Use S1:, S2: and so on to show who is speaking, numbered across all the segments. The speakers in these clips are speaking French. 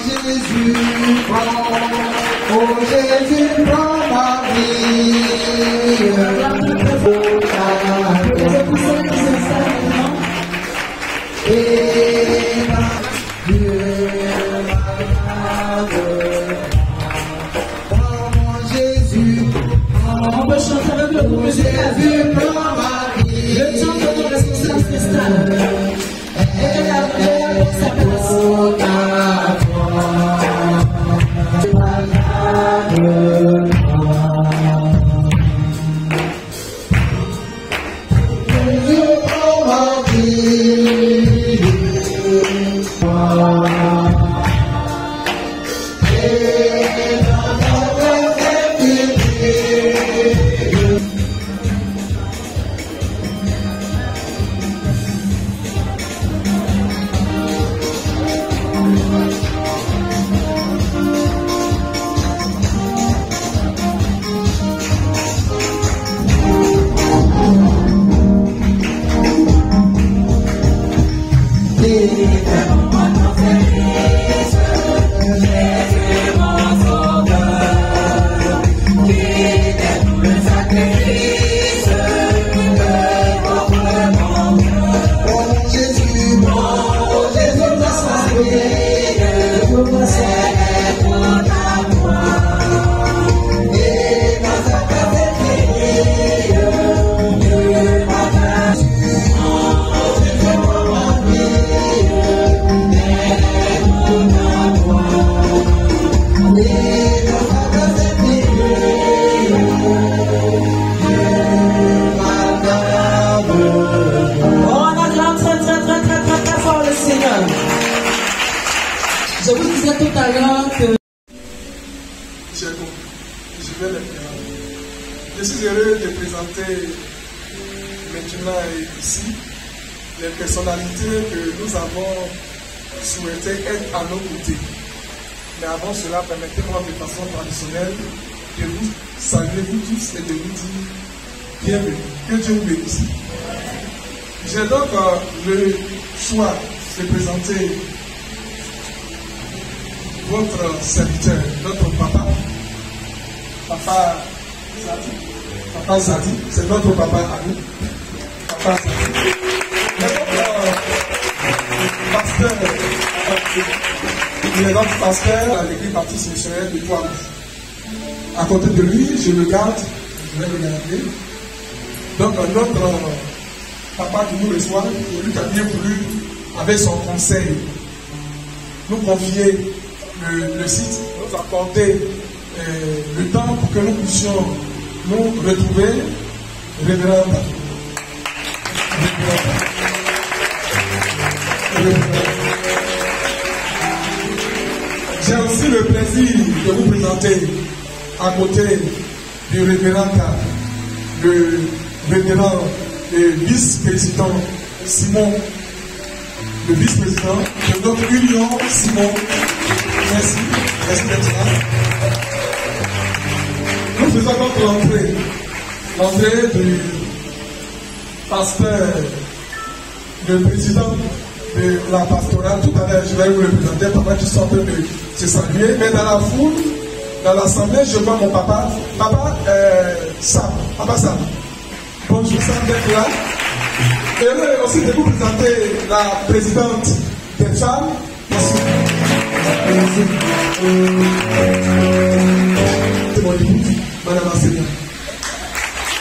S1: Jésus, oh Jésus, prends ma vie. Et ma Dieu, mon Jésus, on peut chanter avec le groupe Jésus, prends ma vie. Le temps de notre responsable s'installe. Et la paix sa place.
S2: Je vous disais tout à l'heure que...
S3: Je suis heureux de présenter maintenant ici les personnalités que nous avons souhaité être à nos côtés. Mais avant cela, permettez-moi de façon traditionnelle de vous saluer vous tous et de vous dire bienvenue. Que Dieu vous bénisse. J'ai donc le choix de présenter votre serviteur, notre papa, Papa Zadi, c'est notre papa à nous. Papa Zadi. Il est notre pasteur à l'église baptiste missionnaire de Poitou. À côté de lui, je le garde, je vais le garder. Donc notre papa qui nous reçoit, lui qui a bien voulu, avec son conseil, nous confier le site, nous accorder le temps pour que nous puissions nous retrouver. Révérend. J'ai aussi le plaisir de vous présenter à côté du révérend, le vétéran et vice-président Simon, le vice-président de notre union Simon. Merci, merci d'être là. Nous faisons donc l'entrée du pasteur, le président de la pastorale. Tout à l'heure, je vais vous le présenter pendant qu'ils sont en train de se saluer. Mais dans la foule, dans l'assemblée, je vois mon papa, Sam. Papa Sam. Bonjour Sam d'être là. Et aussi de vous présenter la présidente des femmes. Merci. C'est mon épouse, Madame Assénia.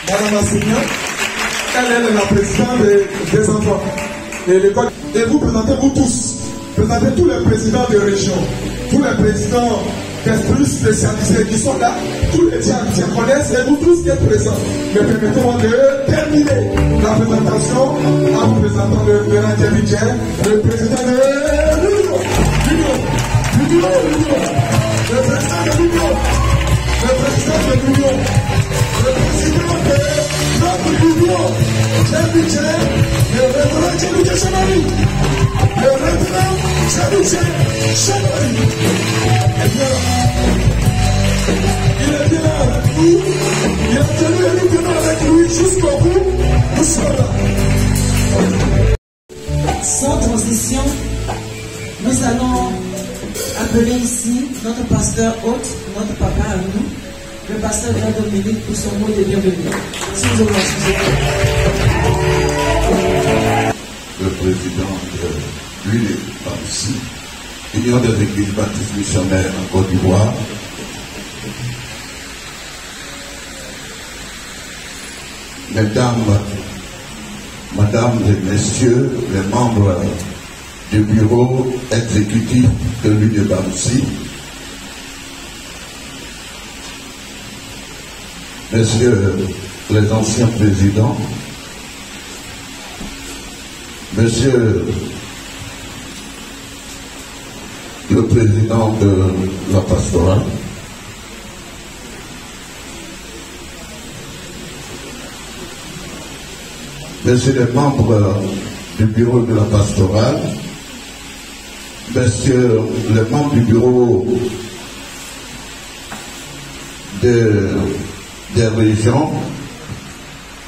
S3: Madame Assénia, elle est la présidente des enfants. Et vous présentez vous tous, présentez tous les présidents de région, tous les présidents d'esprit spécialisés qui sont là, tous les diaconnesses et vous tous qui êtes présents. Mais permettez-moi de terminer la présentation en vous présentant le président de l'Union. Le président de l'Union, le président de l'Union, le président de notre Union, le révérend Jésus Chamari, le révérend Jésus Chamari. Eh bien, il est bien là avec nous, il a tenu et nous venons avec lui jusqu'au bout, nous sommes là.
S2: Sans transition, nous allons appeler ici notre pasteur hôte, notre papa à nous, le pasteur Jean-Dominique, pour son mot de bienvenue. Si vous avez
S4: le président de l'UNEBAMSI, Union des Églises Baptistes Missionnaires en Côte d'Ivoire, Mesdames, Mesdames et Messieurs les membres du bureau exécutif de l'UNEBAMSI, Messieurs les anciens présidents, Monsieur le président de la pastorale, Messieurs les membres du bureau de la pastorale, Messieurs les membres du bureau des régions,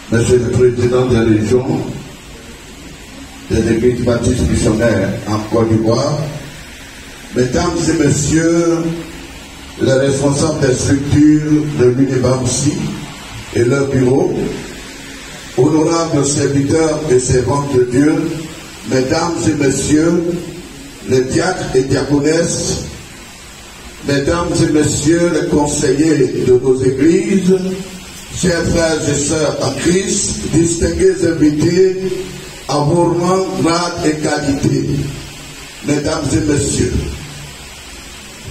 S4: Monsieur le président des régions, des églises baptistes missionnaires en Côte d'Ivoire, Mesdames et Messieurs les responsables des structures de l'UNEBAMSI et leur bureau, honorables serviteurs et servantes de Dieu, Mesdames et Messieurs les diacres et diaconesses, Mesdames et Messieurs les conseillers de nos églises, chers frères et sœurs en Christ, distingués invités à vos rangs, grades et qualités, Mesdames et Messieurs,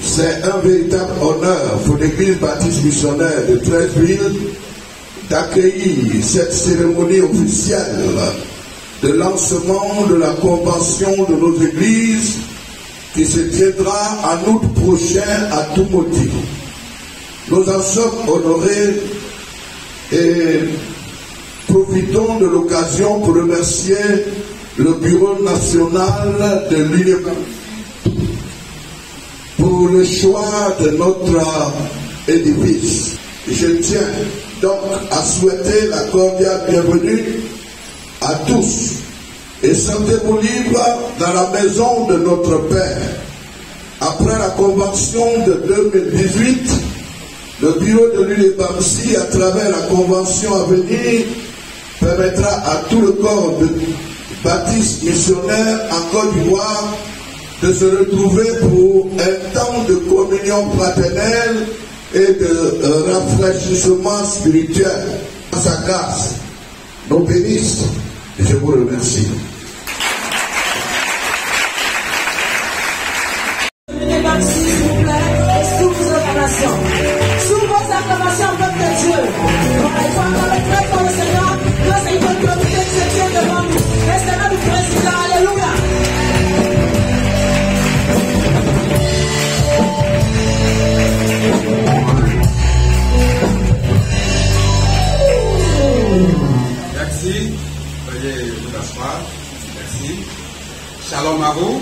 S4: c'est un véritable honneur pour l'Église baptiste missionnaire de Treichville d'accueillir cette cérémonie officielle de lancement de la convention de nos églises qui se tiendra en août prochain à Tumoti. Nous en sommes honorés et profitons de l'occasion pour remercier le Bureau national de l'UNEBAMSI pour le choix de notre édifice. Je tiens donc à souhaiter la cordiale bienvenue à tous et sentez-vous libre dans la maison de notre Père. Après la convention de 2018, le bureau de l'UNEBAMSI, à travers la convention à venir, permettra à tout le corps de baptistes missionnaires en Côte d'Ivoire de se retrouver pour un temps de communion fraternelle et de rafraîchissement spirituel. À sa grâce, nous bénisse. Je vous remercie.
S2: s'il vous plaît, et sous vos acclamations. Sous vos acclamations, peuple de Dieu. Il faut encore très pour le Seigneur. Dieu, c'est une autorité chrétienne devant nous. Et c'est là le président. Alléluia.
S5: Merci. Veuillez vous asseoir. Merci. Shalom à vous.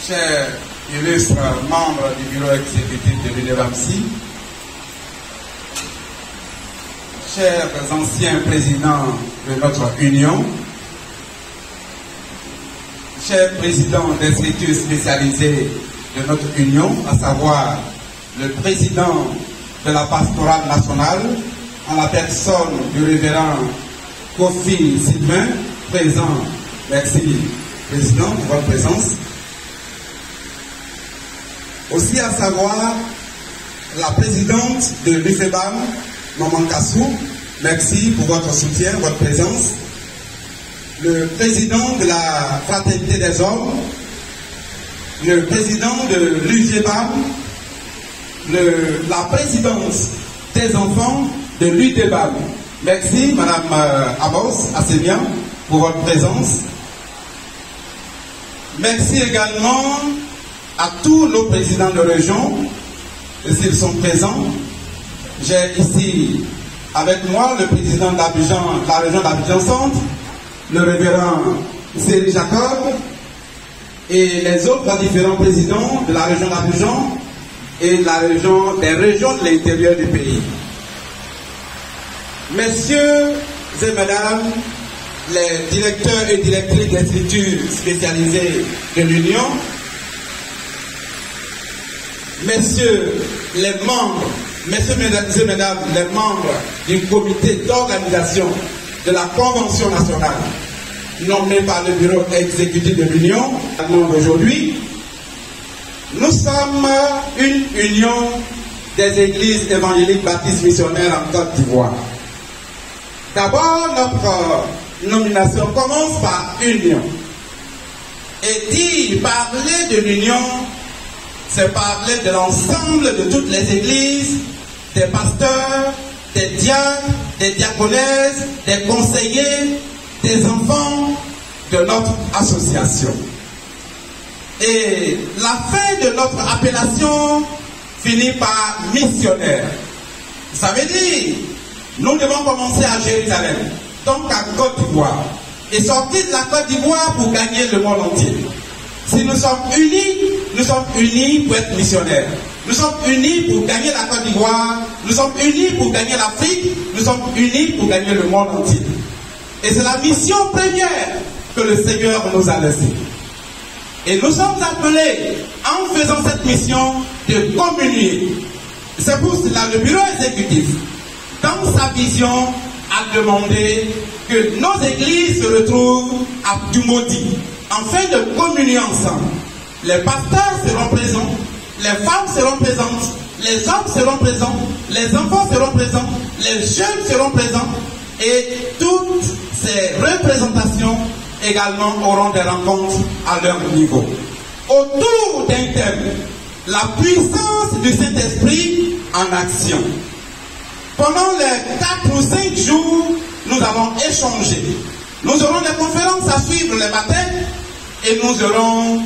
S5: Chers illustres membres du bureau exécutif de l'UNEBAMSI, chers anciens présidents de notre union, chers présidents des structures spécialisées de notre union, à savoir le président de la pastorale nationale, en la personne du révérend Kofi Sylvain, présent. Merci, président, pour votre présence. Aussi à savoir la présidente de l'UFEBAM, Maman Kassou, merci pour votre soutien, votre présence. Le président de la Fraternité des Hommes, le président de l'UGBAM, la présidence des enfants de l'UDEBAM. Merci Madame Amos Assemian pour votre présence. Merci également à tous nos présidents de région, s'ils sont présents. J'ai ici avec moi le président d'Abidjan, la région d'Abidjan Centre, le révérend Céline Jacob, et les autres différents présidents de la région d'Abidjan et des régions de l'intérieur du pays. Messieurs et mesdames, les directeurs et directrices des structures spécialisées de l'Union, messieurs les membres, messieurs et mesdames, les membres du comité d'organisation de la Convention nationale nommée par le bureau exécutif de l'Union, aujourd'hui, nous sommes une union des églises évangéliques baptistes missionnaires en Côte d'Ivoire. D'abord, notre nomination commence par union. Et parler de l'union, c'est parler de l'ensemble de toutes les églises, des pasteurs, des diacres, des diaconesses, des conseillers, des enfants de notre association. Et la fin de notre appellation finit par missionnaire. Ça veut dire, nous devons commencer à Jérusalem, donc à Côte d'Ivoire, et sortir de la Côte d'Ivoire pour gagner le monde entier. Si nous sommes unis pour être missionnaires. Nous sommes unis pour gagner la Côte d'Ivoire, nous sommes unis pour gagner l'Afrique, nous sommes unis pour gagner le monde entier. Et c'est la mission première que le Seigneur nous a laissée. Et nous sommes appelés, en faisant cette mission, de communier. C'est pour cela que le bureau exécutif, dans sa vision, a demandé que nos églises se retrouvent à Dumodi, afin de communier ensemble. Les pasteurs seront présents, les femmes seront présentes, les hommes seront présents, les enfants seront présents, les jeunes seront présents, et toutes ces représentations également auront des rencontres à leur niveau. Autour d'un thème, la puissance du Saint-Esprit en action. Pendant les 4 ou 5 jours, nous allons échanger. Nous aurons des conférences à suivre les matins et nous aurons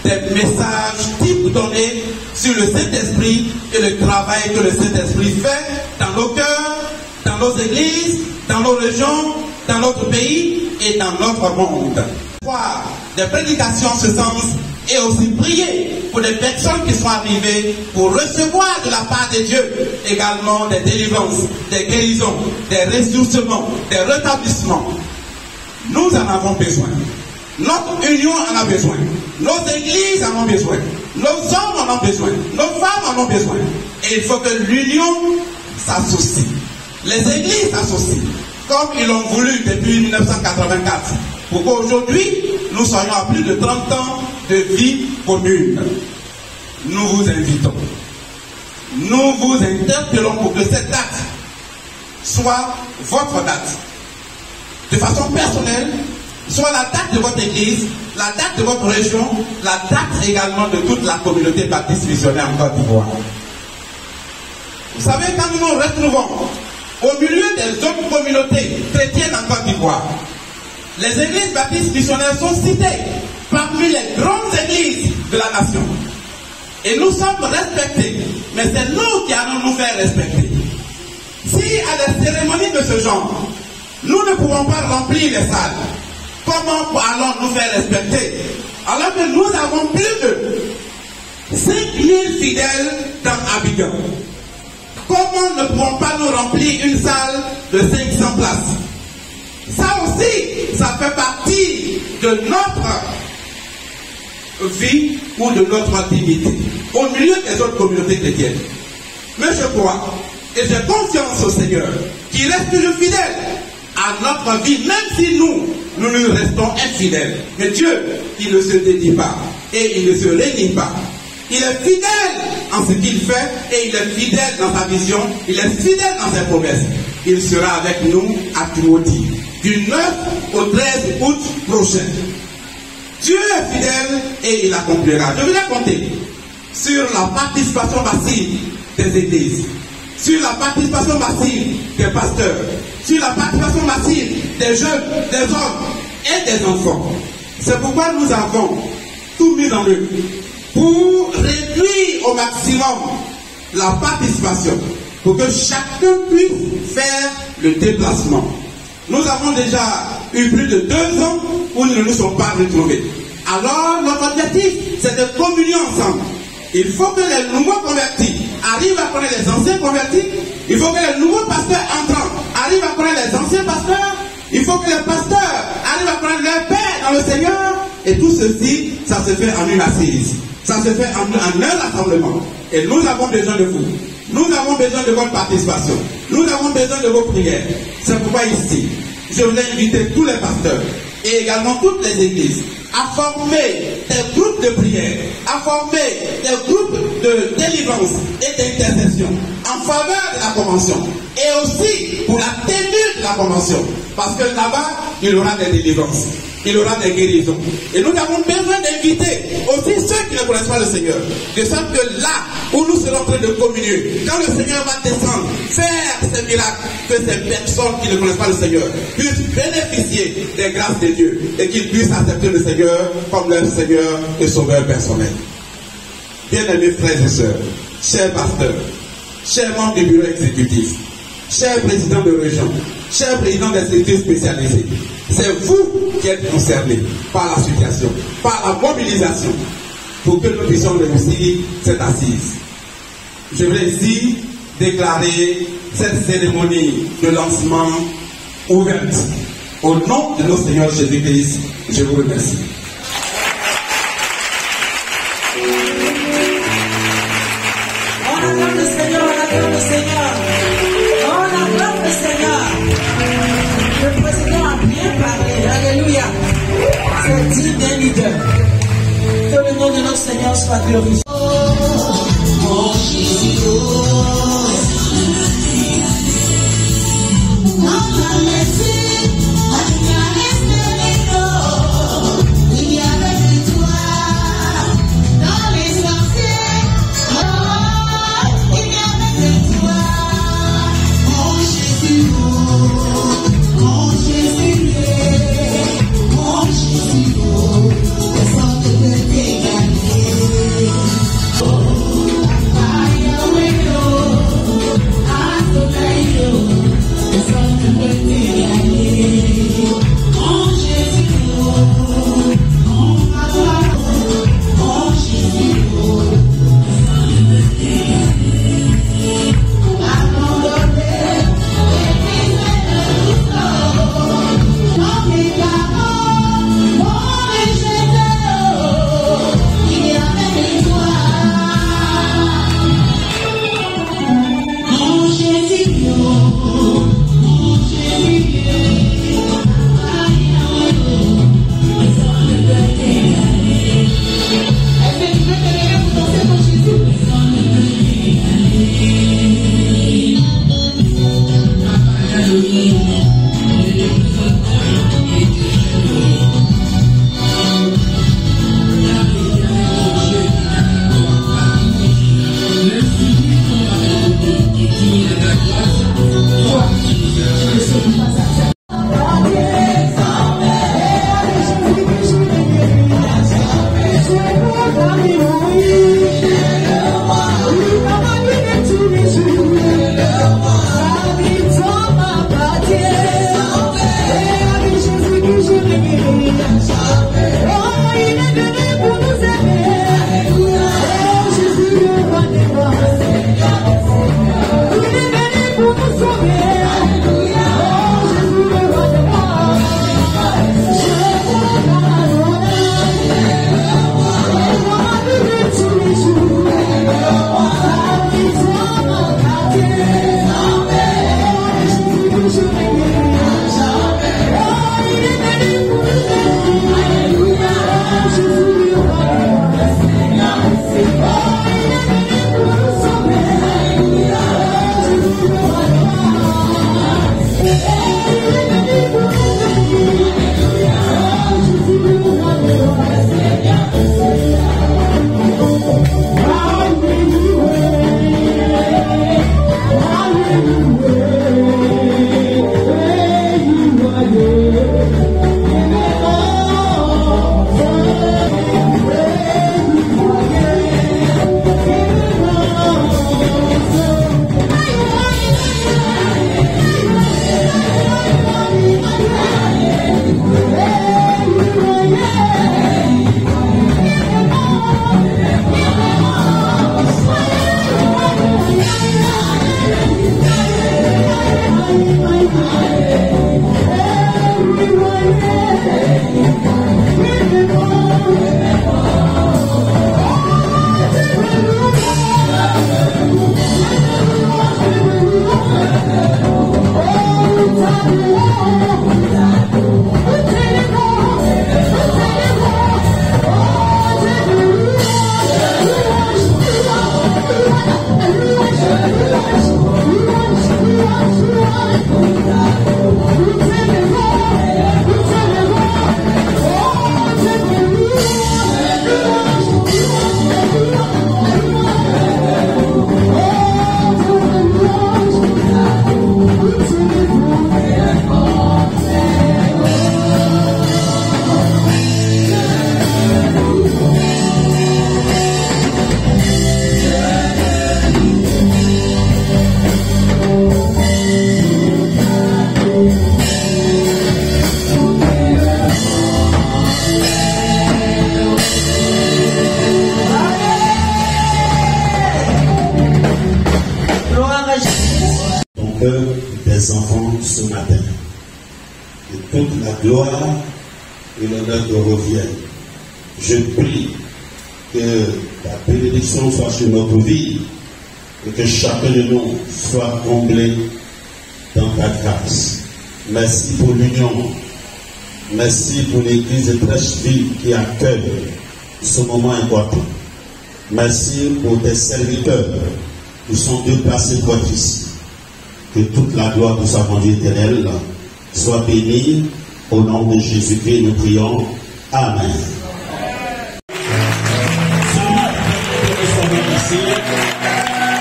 S5: des messages types donnés sur le Saint-Esprit et le travail que le Saint-Esprit fait dans nos cœurs, dans nos églises, dans nos régions, dans notre pays et dans notre monde. Des prédications en ce sens et aussi prier pour les personnes qui sont arrivées pour recevoir de la part de Dieu également des délivrances, des guérisons, des ressourcements, des rétablissements. Nous en avons besoin. Notre union en a besoin. Nos églises en ont besoin. Nos hommes en ont besoin. Nos femmes en ont besoin. Et il faut que l'union s'associe. Les églises s'associent, comme ils l'ont voulu depuis 1984, pour qu'aujourd'hui, nous soyons à plus de 30 ans de vie commune. Nous vous invitons. Nous vous interpellons pour que cette date soit votre date. De façon personnelle, soit la date de votre église, la date de votre région, la date également de toute la communauté baptiste missionnaire en Côte d'Ivoire. Vous savez, quand nous nous retrouvons au milieu des autres communautés chrétiennes en Côte d'Ivoire, les églises baptistes missionnaires sont citées parmi les grandes églises de la nation. Et nous sommes respectés, mais c'est nous qui allons nous faire respecter. Si à des cérémonies de ce genre, nous ne pouvons pas remplir les salles, comment allons nous faire respecter alors que nous avons plus de 5000 fidèles dans Abidjan? Comment ne pouvons pas nous remplir une salle de 500 places? Ça aussi, ça fait partie de notre vie ou de notre activité au milieu des autres communautés chrétiennes. Mais je crois et j'ai confiance au Seigneur qui reste toujours fidèle à notre vie, même si nous restons infidèles. Mais Dieu, il ne se dédie pas et il ne se réunit pas. Il est fidèle en ce qu'il fait et il est fidèle dans sa vision, il est fidèle dans ses promesses. Il sera avec nous à Dumodi du 9 au 13 août prochain. Dieu est fidèle et il accomplira. Je voulais compter sur la participation massive des églises, sur la participation massive des pasteurs, sur la participation massive des jeunes, des hommes et des enfants. C'est pourquoi nous avons tout mis en œuvre pour réduire au maximum la participation, pour que chacun puisse faire le déplacement. Nous avons déjà eu plus de 2 ans où nous ne nous sommes pas retrouvés. Alors, notre objectif, c'est de communier ensemble. Il faut que les nouveaux convertis arrivent à connaître les anciens convertis. Il faut que les nouveaux pasteurs entrants arrivent à connaître les anciens pasteurs. Il faut que les pasteurs arrivent à connaître leur Père dans le Seigneur. Et tout ceci, ça se fait en une assise. Ça se fait en un rassemblement. Et nous avons besoin de vous. Nous avons besoin de votre participation. Nous avons besoin de vos prières. C'est pourquoi ici, je voulais inviter tous les pasteurs et également toutes les églises à former des groupes de prière, à former des groupes de délivrance et d'intercession en faveur de la convention et aussi pour la tenue de la convention. Parce que là-bas, il y aura des délivrances, il y aura des guérisons. Et nous avons besoin d'inviter aussi ceux qui ne connaissent pas le Seigneur. De sorte que là où nous serons en train de communier, quand le Seigneur va descendre, faire ces miracles, que ces personnes qui ne connaissent pas le Seigneur puissent bénéficier des grâces de Dieu et qu'ils puissent accepter le Seigneur comme leur Seigneur et Sauveur personnel. Bien-aimés frères et sœurs, chers pasteurs, chers membres du bureau exécutif, chers présidents de région, chers présidents des structures spécialisées, c'est vous qui êtes concernés par la situation, par la mobilisation, pour que nous puissions réussir cette assise. Je voulais ici déclarer cette cérémonie de lancement ouverte. Au nom de notre Seigneur Jésus-Christ, je vous remercie.
S2: On acclame le Seigneur, on acclame le Seigneur. On acclame le Seigneur. Le président a bien parlé. Alléluia. C'est digne d'un leader. Que le nom de notre Seigneur soit glorifié.
S1: Oh
S6: tes enfants ce matin. Que toute la gloire et l'honneur te reviennent. Je prie que ta bénédiction soit sur notre vie et que chacun de nous soit comblé dans ta grâce. Merci pour l'union. Merci pour l'église Trècheville qui accueille ce moment important. Merci pour tes serviteurs qui sont déplacés pour être ici. Que toute la gloire de sa bonté éternelle soit bénie. Au nom de Jésus-Christ, nous prions. Amen.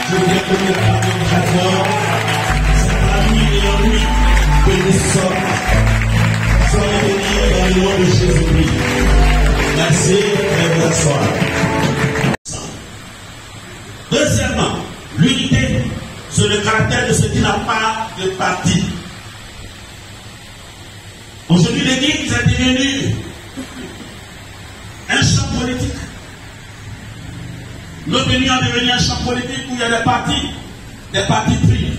S6: Je voudrais que nous parlions d'abord. C'est parmi et en lui que nous sommes. Soyez bénis dans le nom de Jésus-Christ. Merci et bonsoir. Deuxièmement, l'unité, c'est le caractère de ce qui n'a pas de parti. Aujourd'hui, l'Église est devenue un champ politique. Notre union est devenue un champ politique où il y a des partis pris.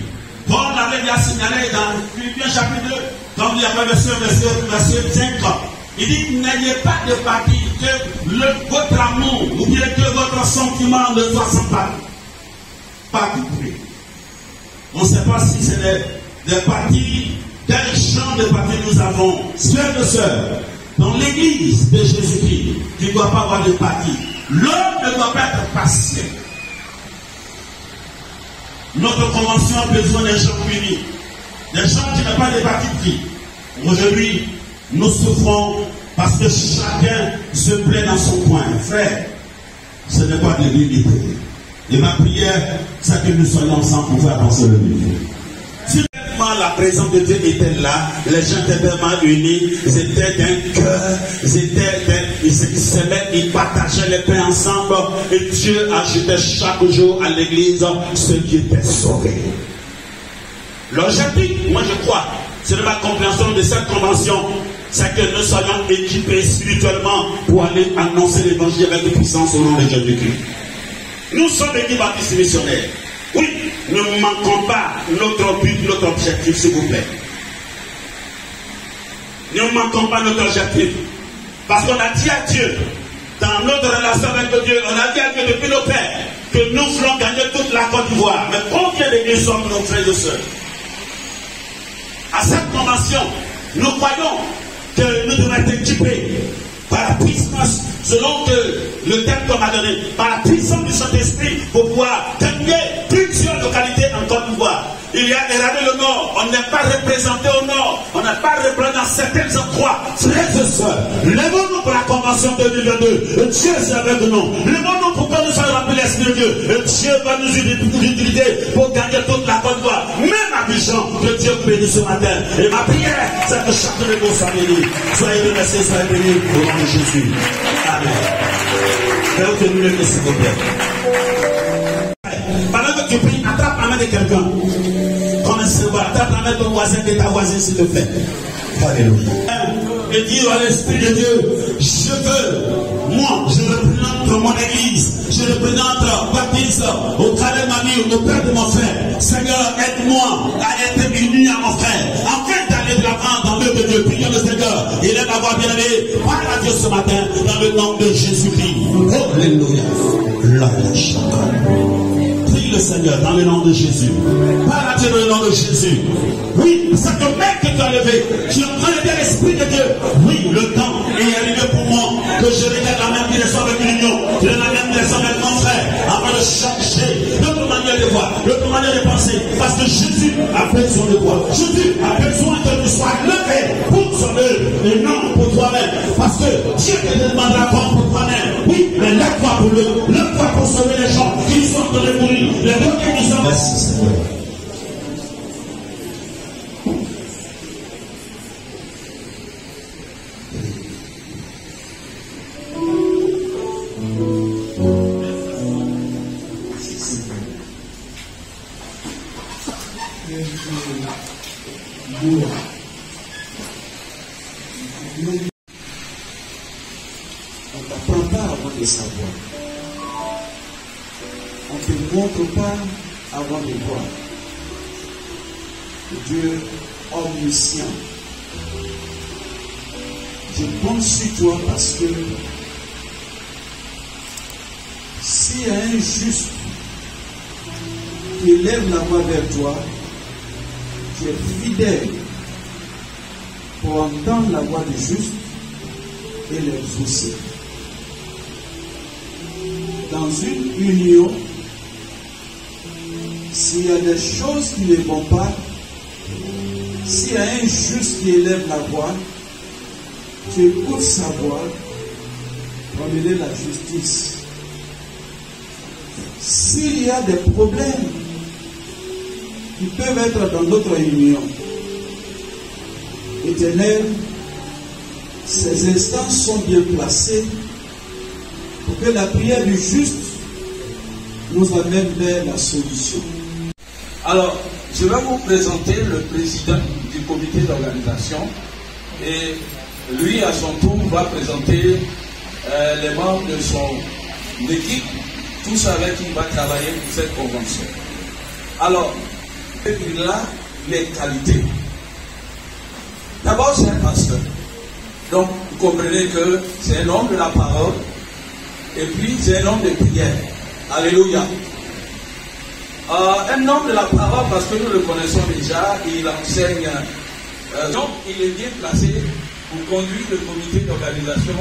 S6: Paul l'avait bien signalé dans Philippiens chapitre 2, quand il y avait verset 5. Il dit, n'ayez pas de parti, que votre amour, ou bien que votre sentiment ne soit sans parti pris. On ne sait pas si c'est des partis, quel genre de partis nous avons. Frères et sœurs, dans l'église de Jésus-Christ, il ne doit pas avoir de parti. L'homme ne doit pas être passé. Notre convention a besoin des gens unis, des gens qui n'ont pas de parti pris. Aujourd'hui, nous souffrons parce que chacun se plaît dans son coin. Frère, ce n'est pas de l'unité. Et ma prière, c'est que nous soyons ensemble pour faire avancer le milieu. Si la présence de Dieu était là, les gens étaient vraiment unis, ils étaient d'un cœur, ils s'aimaient, ils partageaient les pains ensemble, et Dieu ajoutait chaque jour à l'église ceux qui étaient sauvés. L'objectif, moi je crois, c'est de ma compréhension de cette convention, c'est que nous soyons équipés spirituellement pour aller annoncer l'évangile avec puissance au nom de Jésus-Christ. Nous sommes l'équipe baptiste missionnaire. Oui, ne manquons pas notre but, notre objectif, s'il vous plaît. Ne manquons pas notre objectif. Parce qu'on a dit à Dieu, dans notre relation avec Dieu, on a dit à Dieu depuis nos pères, que nous voulons gagner toute la Côte d'Ivoire. Mais combien d'églises sommes nos frères et sœurs? À cette convention, nous croyons que nous devons être équipés par la puissance, selon que le thème qu'on m'a donné, par la puissance du Saint-Esprit, pour pouvoir gagner plusieurs localités en Côte d'Ivoire. Il y a éradiqué le Nord, on n'est pas représenté au Nord, on n'est pas représenté dans certains endroits. Frères et sœurs, lèvons-nous pour la convention 2022. Dieu est avec nous. Lèvons-nous pour que nous soyons remplis de l'Esprit de Dieu. Et Dieu va nous utiliser pour gagner toute la Côte d'Ivoire. Même à Bijan, que Dieu bénisse ce matin. Et ma prière, c'est que chacun de nous soit béni. Soyez remerciés, soyez bénis au nom de Jésus. Amen. Faites que nous le s'il vous plaît. Pendant que tu pries, attrape la main de quelqu'un. Comme un savoir, attrape la main de ton voisin, de ta voisine, s'il te plaît. Alléluia. Et dire à l'Esprit de Dieu, je représente mon église, je représente Baptiste, au travers de ma vie, au père de mon frère. Seigneur, aide-moi à être uni à mon frère, afin d'aller de l'avant dans l'œuvre de Dieu. Prions le Seigneur, il aime à voir bien aimé. Parle à Dieu ce matin, dans le nom de Jésus-Christ. Alléluia. Prie le Seigneur dans le nom de Jésus. Parle à Dieu dans le nom de Jésus. Oui, cette main que tu as levée, tu es en train d'aider l'Esprit de Dieu. Oui, le temps est arrivé pour moi que je regarde la même direction avec l'union, de la même direction avec mon frère, afin de changer notre manière de voir, notre manière de penser. Parce que Jésus a besoin de toi. Jésus a besoin que tu sois levé pour son œuvre et non pour toi-même. Parce que Dieu te demandera comme pour toi-même. Oui, mais lève-toi pour lui. Lève-toi pour sauver les gens qui sont en train de mourir. Les premiers qui sont. Merci Seigneur.
S1: On ne t'apprend pas avant de savoir. On ne te montre pas avant de voir.
S7: Dieu omniscient. Je compte sur toi parce que s'il y a un juste qui élève la voix vers toi, tu es fidèle pour entendre la voix du juste et l'exaucer. Dans une union, s'il y a des choses qui ne vont pas, s'il y a un juste qui élève la voix, tu écoutes sa voix pour mener la justice. S'il y a des problèmes qui peuvent être dans notre union, Éternel, ces instances sont bien placées pour que la prière du juste nous amène vers la solution.
S8: Alors, je vais vous présenter le président du comité d'organisation et lui, à son tour, va présenter les membres de son équipe, tous avec qui il va travailler pour cette convention. Alors, il a les qualités. D'abord, c'est un pasteur. Donc, vous comprenez que c'est un homme de la parole et puis c'est un homme de prière. Alléluia. Un homme de la parole, parce que nous le connaissons déjà, il enseigne. Donc, il est bien placé pour conduire le comité d'organisation,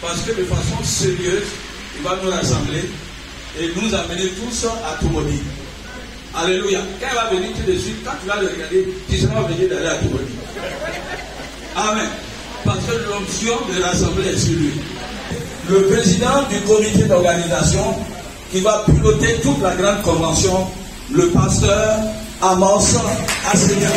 S8: parce que de façon sérieuse, il va nous rassembler et nous amener tous à Toumouni. Alléluia. Quand il va venir tout de suite, quand tu vas le regarder, tu seras obligé d'aller à Toumouni. Amen. Parce que l'option de rassembler est sur lui. Le président du comité d'organisation qui va piloter toute la grande convention, le pasteur Amos Asenia.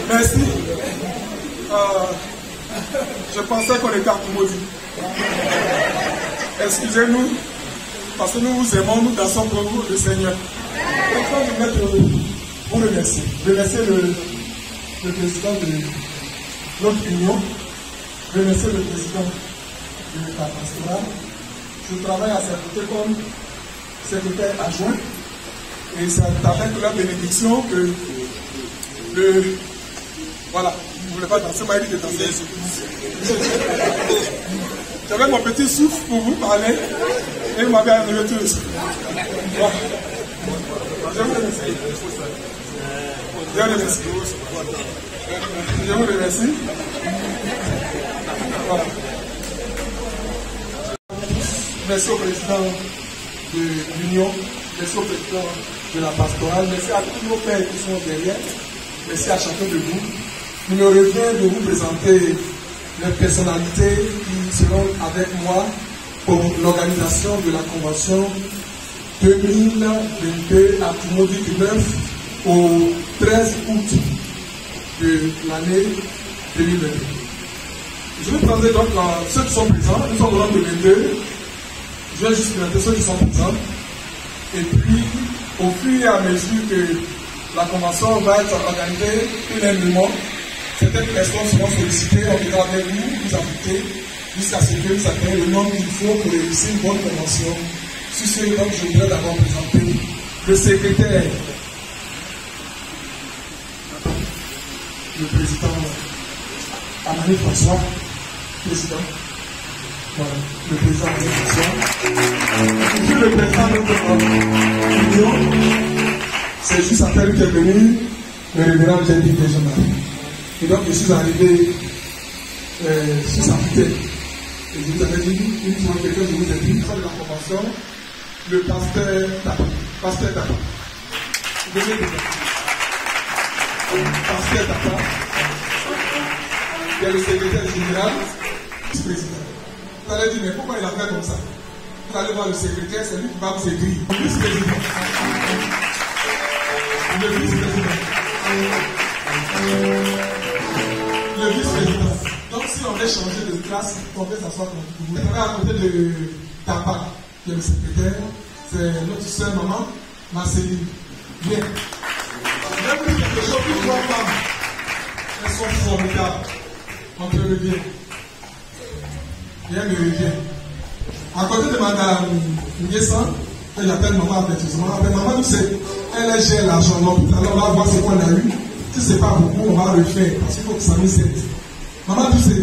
S3: Merci. Je pensais qu'on était à Toumouni. Excusez-nous, parce que nous vous aimons, nous dansons pour vous, le Seigneur. Maintenant, je vais vous remercier. Remercier le président de notre union. Remercier le président de l'État pastoral. Je travaille à ses côtés comme secrétaire adjoint. Et c'est avec la bénédiction que voilà, vous ne voulez pas danser, m'a dit de danser. J'avais mon petit souffle pour vous parler et vous m'avez enlevé tout. Voilà. Je vous remercie. Je vous remercie. Je vous remercie. Voilà. Merci au président de l'Union, merci au président de la pastorale, merci à tous nos pères qui sont derrière, merci à chacun de vous. Il me revient de vous présenter les personnalités qui seront avec moi pour l'organisation de la convention 2022 à Tumodi du 9 au 13 août de l'année 2022. Je vais prendre donc ceux qui sont présents, nous sommes au nombre de 22. Je vais juste présenter ceux qui sont présents. Et puis, au fur et à mesure que la convention va être organisée unanimement, certaines personnes seront sollicitées, on ira avec vous, vous inviter, jusqu'à ce que vous ayez le nombre qu'il faut pour réussir une bonne convention. Sur ce, donc, je voudrais d'abord présenter le secrétaire, le président Amani François, président. Voilà, le président de l'émission. Je suis le président de notre union. C'est juste après lui qui est venu, le révérend Jenny Déjeuner. Et donc, je suis arrivé sous sa tutelle. Et je vous avais dit, une fois que je vous ai dit, de la convention, le pasteur Tapa. Pasteur Tapa. Pasteur Tapa, qui est le secrétaire général, vice-président. Vous allez dire, mais pourquoi il a fait comme ça? Vous allez voir le secrétaire, c'est lui qui va vous écrire. Le vice-président. Le vice-président. Le vice-président. Donc, si on veut changer de classe, on peut s'asseoir comme vous voulez. À côté de Tapa, qui est le secrétaire, c'est notre soeur maman, Marceline. Bien. Même si quelque chose pour 3 femmes, elles sont formidables. On te revient. Bien me revient. À côté de Madame Nguessan, elle appelle maman avertissement. Maman, tu sais, elle gère l'argent. Donc, tout à l'heure, on va voir ce qu'on a eu. Si ce n'est pas beaucoup, on va le faire. Parce qu'il faut que ça nous aide. Maman, tu sais,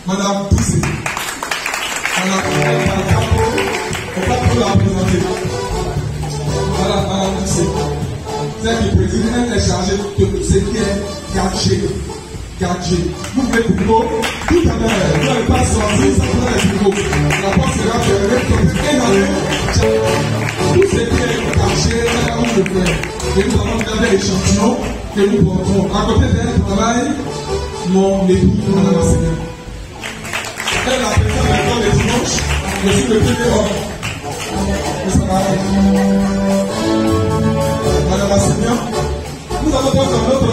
S3: Madame Poussé. Madame Capo, on va tout la présenter. Voilà, Madame Poussé. C'est le président, elle est chargée de tout ce qui est gadget. Vous voulez plutôt, tout à l'heure, vous n'allez pas sortir, ça prend les bureaux. La porte sera fermée, comme un année. Tout ce qui est gadget, là où je fais. Et nous allons regarder l'échantillon que nous portons. À côté d'elle travaille mon époux, Madame Assignan. Elle a présent maintenant les dimanches, je suis le premier homme. Madame Assignan, nous avons donc notre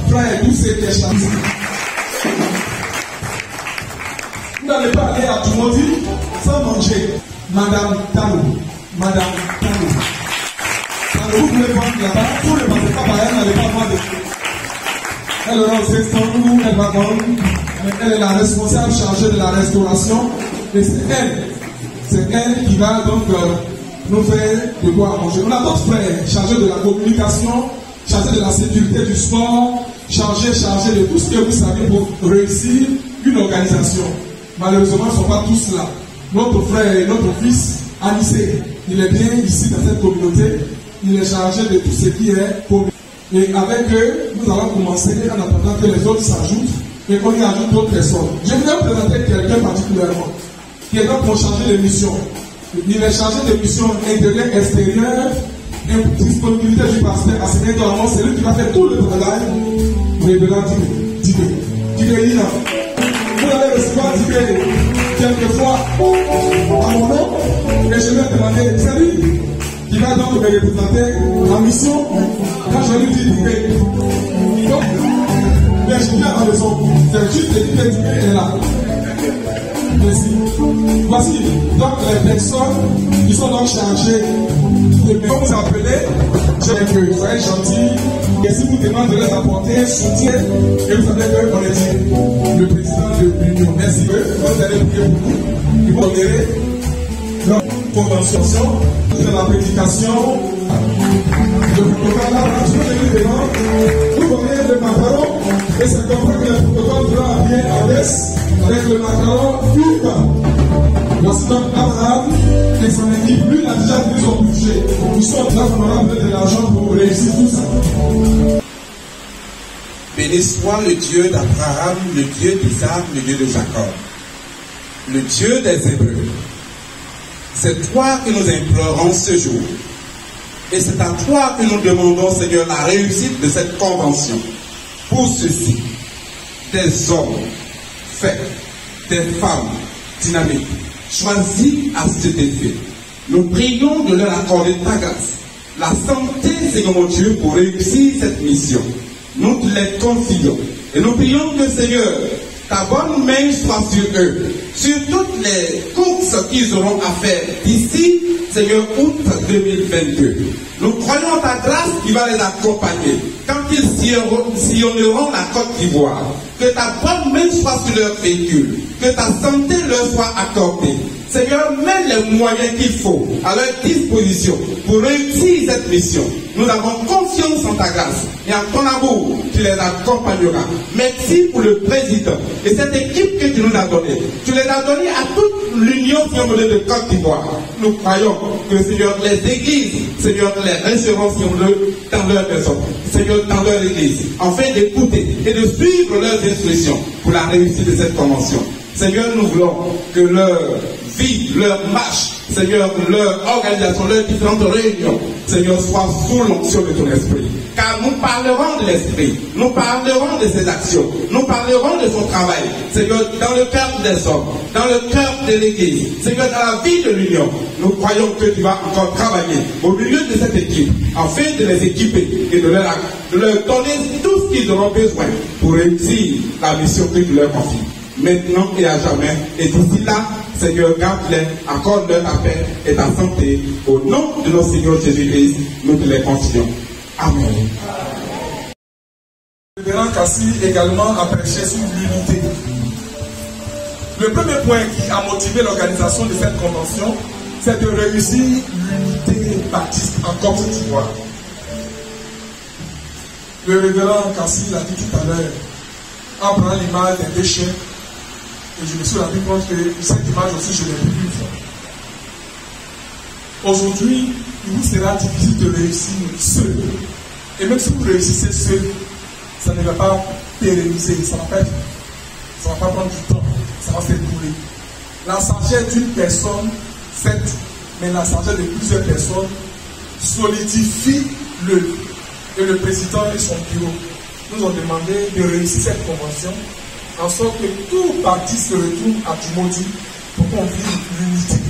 S3: frère et tous ces qui est chargé. Vous n'allez pas aller à Tumodi sans manger. Madame Tano. Madame Tano. Tano, vous voulez vendre là-bas, vous ne pensez pas par elle, n'allez pas vendre. Elle aura aussi son nous, elle va vendre. Elle est la responsable chargée de la restauration. Et c'est elle qui va donc nous faire de quoi manger. On a d'autres frères chargés de la communication, chargés de la sécurité du sport, chargés de tout ce que vous savez pour réussir une organisation. Malheureusement, ils ne sont pas tous là. Notre frère et notre fils, Anissé, il est bien ici dans cette communauté. Il est chargé de tout ce qui est commun. Et avec eux, nous allons commencer en attendant que les autres s'ajoutent et qu'on y ajoute d'autres personnes. Je voudrais vous présenter quelqu'un particulièrement qui est donc pour charger de mission. Il est chargé de mission intérieure, extérieure, et disponibilité du pasteur à cet endroit. C'est lui qui va faire tout le travail. Révérend Dibé. Vous allez recevoir Dibé quelquefois à mon nom et je vais demander, c'est lui qui va donc me représenter en mission quand je lui dis Dibé. Donc, mais je viens à la maison. C'est juste que Dibé est là. Merci. Voici donc les personnes qui sont donc chargées Quand vous appelez, je vais que vous soyez gentil. Et si vous demandez de leur apporter un soutien, et vous savez qu'on est dit, le président de l'Union, merci eux, vous allez prier pour nous. Ils vont donner leur convention de la prédication. Le protocole là, vous voyez le macaron, et c'est comme ça que le protocole doit bien à l'aise avec le macaron vivant. Voici donc Abraham et son équipe, lui, il a déjà pris son budget. Nous sommes là pour avoir de l'argent pour réussir tout ça.
S5: Béni soit le Dieu d'Abraham, le Dieu d'Isaac, le Dieu de Jacob, le Dieu des Hébreux. C'est toi que nous implorons ce jour. Et c'est à toi que nous demandons, Seigneur, la réussite de cette convention. Pour ceci, des hommes faits, des femmes dynamiques, choisis à cet effet. Nous prions de leur accorder ta grâce, la santé, Seigneur mon Dieu, pour réussir cette mission. Nous te les confions. Et nous prions que, Seigneur, ta bonne main soit sur eux, sur toutes les courses qu'ils auront à faire d'ici, Seigneur, août 2022. Nous croyons en ta grâce qui va les accompagner. Quand ils sillonneront la Côte d'Ivoire, que ta bonne main soit sur leur véhicule, que ta santé leur soit accordée. Seigneur, mets les moyens qu'il faut à leur disposition pour réussir cette mission. Nous avons confiance en ta grâce et en ton amour, tu les accompagneras. Merci pour le président et cette équipe que tu nous as donnée. Tu les as donnés à toute l'Union de Côte d'Ivoire. Nous croyons que, Seigneur, les églises, Seigneur, les recevront dans leur maison, Seigneur, dans leur église, afin d'écouter et de suivre leurs instructions pour la réussite de cette convention. Seigneur, nous voulons que leur vie, leur marche, Seigneur, leur organisation, leurs différentes réunions, Seigneur, soient sous l'onction de ton esprit. Car nous parlerons de l'esprit, nous parlerons de ses actions, nous parlerons de son travail, Seigneur, dans le cœur des hommes, dans le cœur de l'église, Seigneur, dans la vie de l'Union. Nous croyons que tu vas encore travailler au milieu de cette équipe, afin de les équiper et de leur donner tout ce qu'ils auront besoin pour réussir la mission que tu leur confies. Maintenant et à jamais. Et d'ici là, Seigneur, garde-les, accorde-leur ta paix et ta santé. Au nom de notre Seigneur Jésus-Christ, nous te les confions. Amen.
S3: Le révérend Kassi également a prêché sur l'unité. Le premier point qui a motivé l'organisation de cette convention, c'est de réussir l'unité baptiste en Côte d'Ivoire. Le révérend Kassi l'a dit tout à l'heure, en prenant l'image des deux chiens. Et je me suis rendu compte que cette image aussi, je l'ai vue une fois. Aujourd'hui, il vous sera difficile de réussir seul. Et même si vous réussissez seul, ça ne va pas pérenniser, ça ne va pas prendre du temps, ça va s'écouler. La sagesse d'une personne, certes, mais la sagesse de plusieurs personnes solidifie l'œuvre. Et le président et son bureau nous ont demandé de réussir cette convention en sorte que tout parti se retourne à Timothy pour qu'on vive l'unité.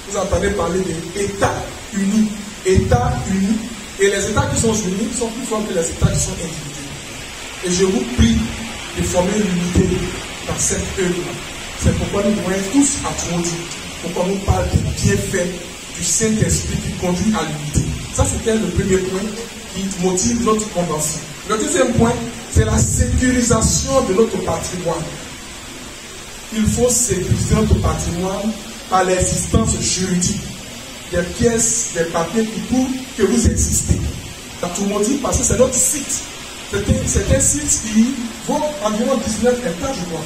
S3: Vous entendez parler d'États unis, États unis, et les États qui sont unis sont plus forts que les États qui sont individuels. Et je vous prie de former l'unité dans cette œuvre-là. C'est pourquoi nous devons être tous à Timothy, pourquoi nous parlons des bienfaits du Saint-Esprit qui conduit à l'unité. Ça, c'était le premier point qui motive notre convention. Le deuxième point, c'est la sécurisation de notre patrimoine. Il faut sécuriser notre patrimoine par l'existence juridique des pièces, des papiers qui prouvent que vous existez. Tout le monde dit parce que c'est notre site. C'est un site qui vaut environ 19 hectares, je crois.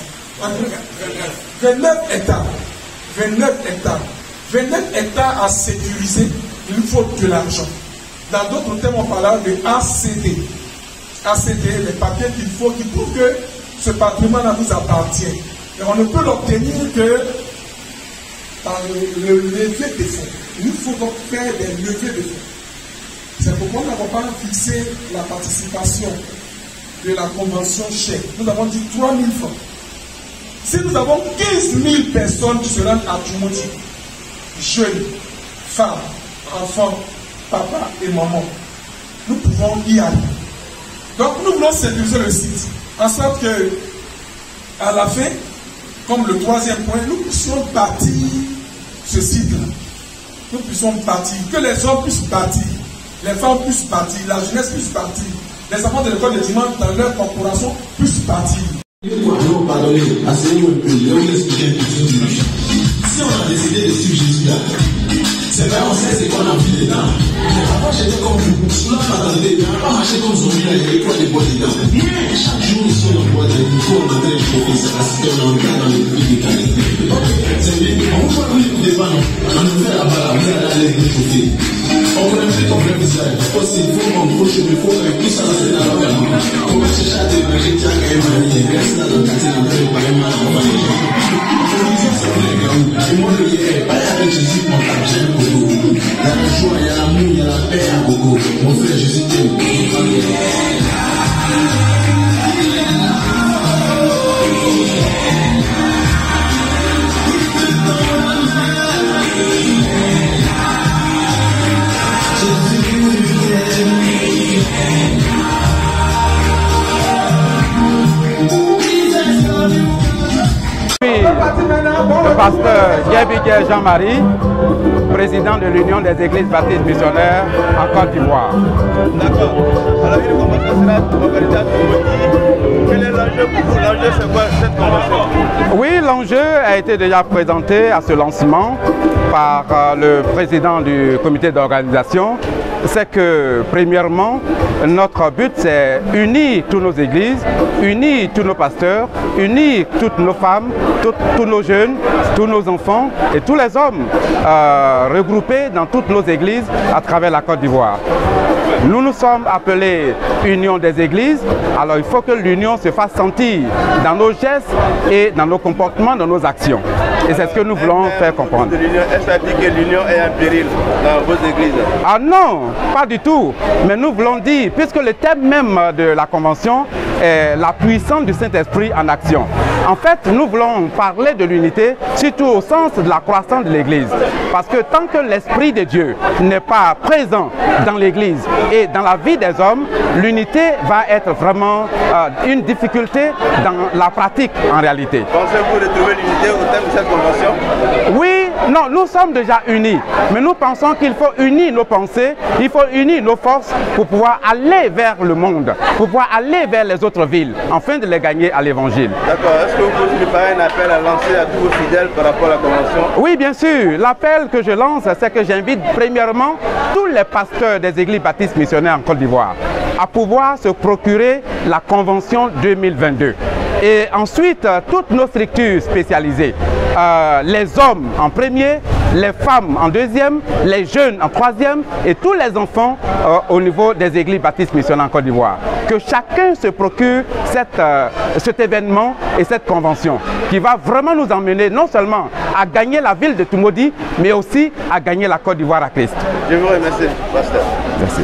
S3: 29 hectares. 29 hectares. 29 hectares à sécuriser, il nous faut de l'argent. Dans d'autres termes, on parle de ACD. ACD, les papiers qu'il faut, qui prouvent que ce patrimoine vous appartient. Et on ne peut l'obtenir que par le lever des fonds. Il nous faut donc faire des levées de fonds. C'est pourquoi nous n'avons pas fixé la participation de la convention chèque. Nous avons dit 3 000 francs. Si nous avons 15 000 personnes qui se rendent à Timothy, jeunes, femmes, enfants, papa et maman, nous pouvons y aller. Donc nous voulons sécuriser le site, en sorte que, à la fin, comme le troisième point, nous puissions bâtir ce site-là. nous puissions partir, que les hommes puissent partir, les femmes puissent partir, la jeunesse puisse partir, les enfants de l'école de dimanche dans leur corporation puissent partir.
S9: Non, pardonnez, asseyez-vous un peu, je vais vous expliquer un petit peu. Si on a décidé de suivre Jésus là, c'est vrai, on sait ce qu'on a vu dedans. Mais avant, j'étais comme vous. Cela m'attendait. Je n'ai pas marché comme zombie là, il y avait quoi de bois dedans. Mais chaque jour, ici, on boit des micros, on est en train de chauffer. C'est parce qu'on est en train dans les prix des qualités. C'est bien. On ne peut pas vous défendre. On nous fait là-bas, là, vous allez aller les chauffer. On connaît plus ton vrai visage. Parce qu'il faut qu'on couche, il faut qu'on puisse avancer dans la main. On va chercher à te manger, tiens, quand même, il reste là dans le quartier, dans le palais, mal, on va les gens. Et moi, je dis, allez avec Jésus, mon frère, j'aime Gogo. Il y a la joie, il y a l'amour, il y a la paix à Gogo. Mon frère, Jésus t'aime.
S10: Le pasteur Yebige Jean-Marie, président de l'Union des Églises baptistes missionnaires en Côte d'Ivoire.
S11: D'accord. Alors, une convention sera organisée à Tumodi. Quel est l'enjeu pour vous? L'enjeu, c'est quoi cette convention?
S10: Oui, l'enjeu a été déjà présenté à ce lancement par le président du comité d'organisation. C'est que, premièrement, notre but, c'est unir toutes nos églises, unir tous nos pasteurs, unir toutes nos femmes, tous nos jeunes, tous nos enfants et tous les hommes regroupés dans toutes nos églises à travers la Côte d'Ivoire. Nous nous sommes appelés Union des Églises, alors il faut que l'union se fasse sentir dans nos gestes et dans nos comportements, dans nos actions. Et c'est ce que nous voulons faire comprendre.
S11: Est-ce que ça dit que l'union est en péril dans vos églises?
S10: Ah non, pas du tout. Mais nous voulons dire, puisque le thème même de la convention est la puissance du Saint-Esprit en action. En fait, nous voulons parler de l'unité, surtout au sens de la croissance de l'Église. Parce que tant que l'Esprit de Dieu n'est pas présent dans l'Église et dans la vie des hommes, l'unité va être vraiment une difficulté dans la pratique en réalité.
S11: Pensez-vous retrouver l'unité au thème de cette convention?
S10: Oui, non, nous sommes déjà unis. Mais nous pensons qu'il faut unir nos pensées, il faut unir nos forces pour pouvoir aller vers le monde, pour pouvoir aller vers les autres villes, afin de les gagner à l'Évangile.
S11: D'accord. Est-ce que vous pouvez préparer un appel à lancer à tous vos fidèles par rapport à la convention?
S10: Oui, bien sûr. L'appel que je lance, c'est que j'invite premièrement tous les pasteurs des églises baptistes missionnaires en Côte d'Ivoire à pouvoir se procurer la convention 2022. Et ensuite, toutes nos structures spécialisées, les hommes en premier, les femmes en deuxième, les jeunes en troisième et tous les enfants au niveau des églises baptistes missionnaires en Côte d'Ivoire. Que chacun se procure cet événement et cette convention qui va vraiment nous emmener non seulement à gagner la ville de Tumodi, mais aussi à gagner la Côte d'Ivoire à Christ.
S11: Je vous remercie, pasteur.
S10: Merci.